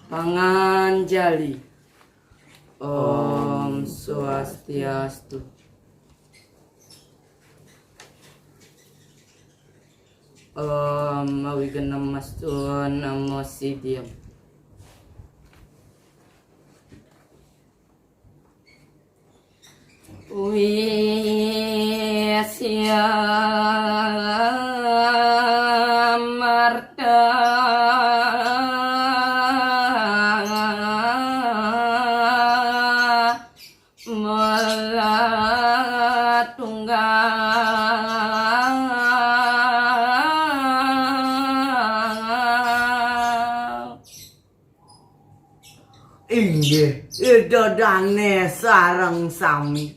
Panganjali. Om Swastiastu. Om Awiganamastu Namo Siddhyam. Wisia merta mula tunggal. Inggih, idodane sareng sami.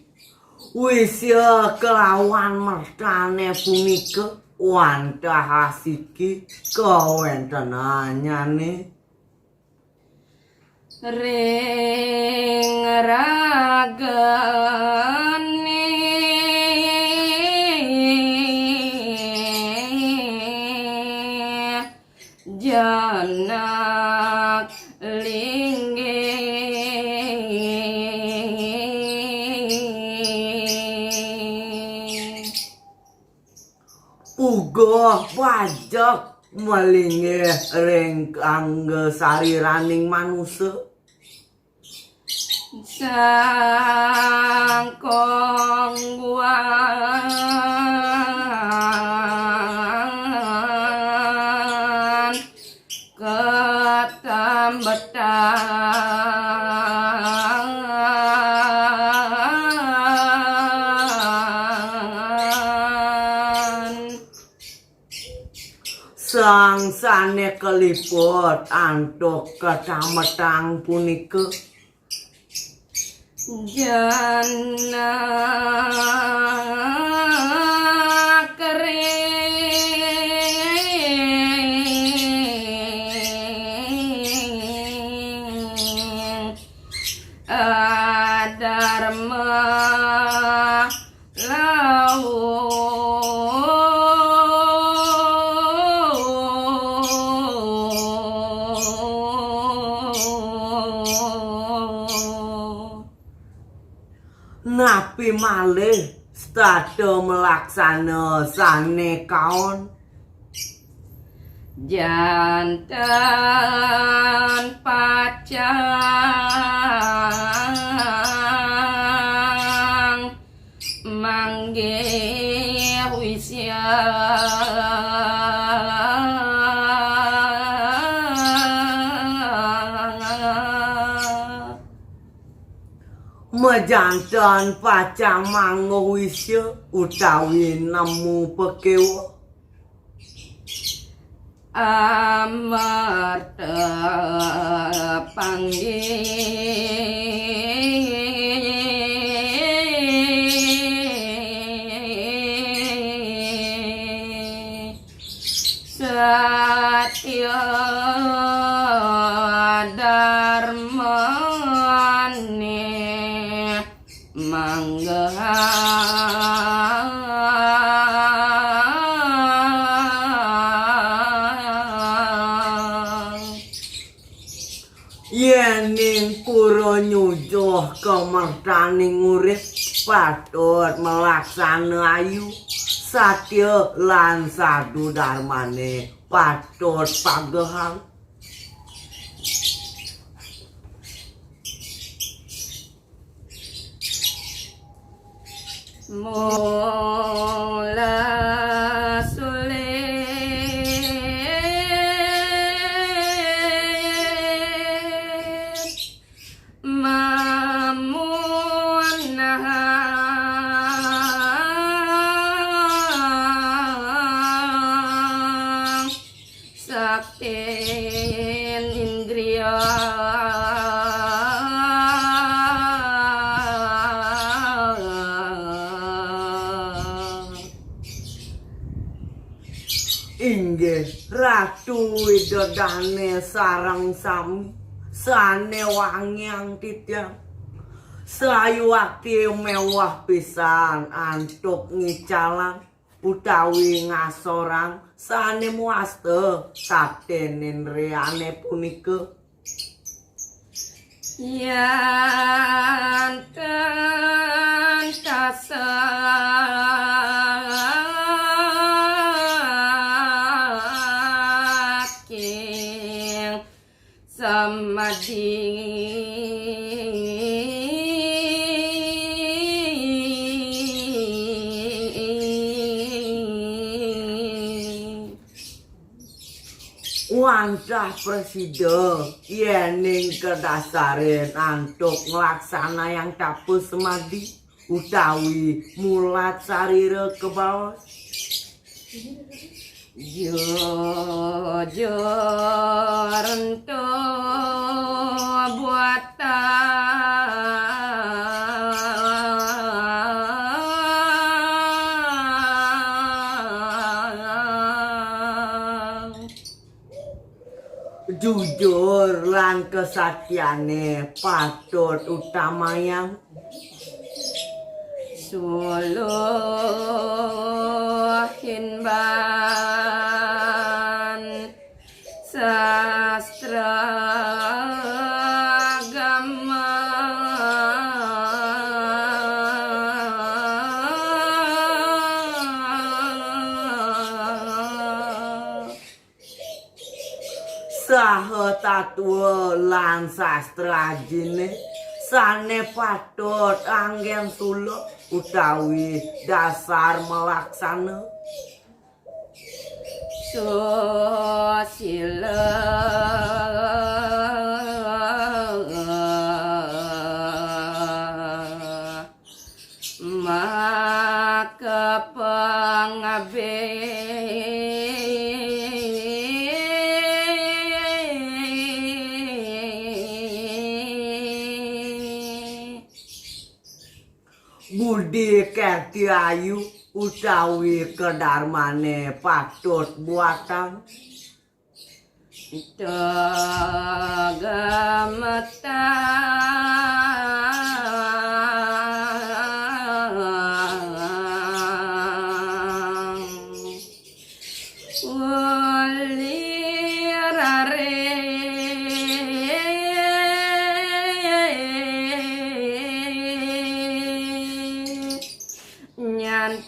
Wisia kelawan mertane punika wantah asiki kawentenanyane Ring ragane Jenek linggih uga pajak melinggih ring kangge sariraning manusa sang kongguhan katambetan sangsane keliput antuk katambetan punika Jenek kering adharma laut napi malih stada melaksana sane kaon Janten pacang manggih Wisia mejanten pacang manggih Wisia utawi nemu pekewa Amerta panggih Satia dharmane manggehang yening pura nyujuh kemertaning urip patut melaksana ayu Satia lan sadu dharmane patut panggehang mula sulit mamunah saktin indriya inggih ratu widodane sareng sami sane wangyang titiang sayu ati mewah pisan antuk ngicalang utawi ngasorang sane muaste saten indriyane punika Janten kasaking samadi Wancah presiden yening kedasarin antuk nglaksana yang tapus semadi utawi mulat sarira kebaos jujur untuk buatan jujur lan kesatiane patut utamayang suluhin ban sastra agama saha tatwa lan sastra jine sane patut anggen suluk utawi dasar melaksana susila maka budi kerti ayu utawi kedharmane patut buatan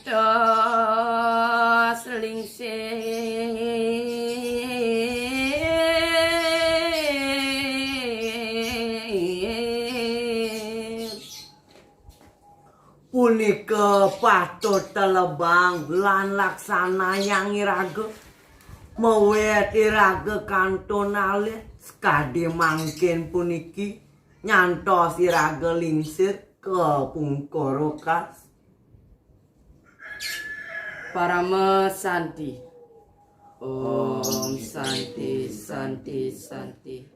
nyantos lingsir punika patut telebang lan laksana yang iraga mawet iraga kantun alit sekadi mangkin puniki nyantos iraga lingsir ke pungkorokas Parama Santi. Om Santi Santi Santi.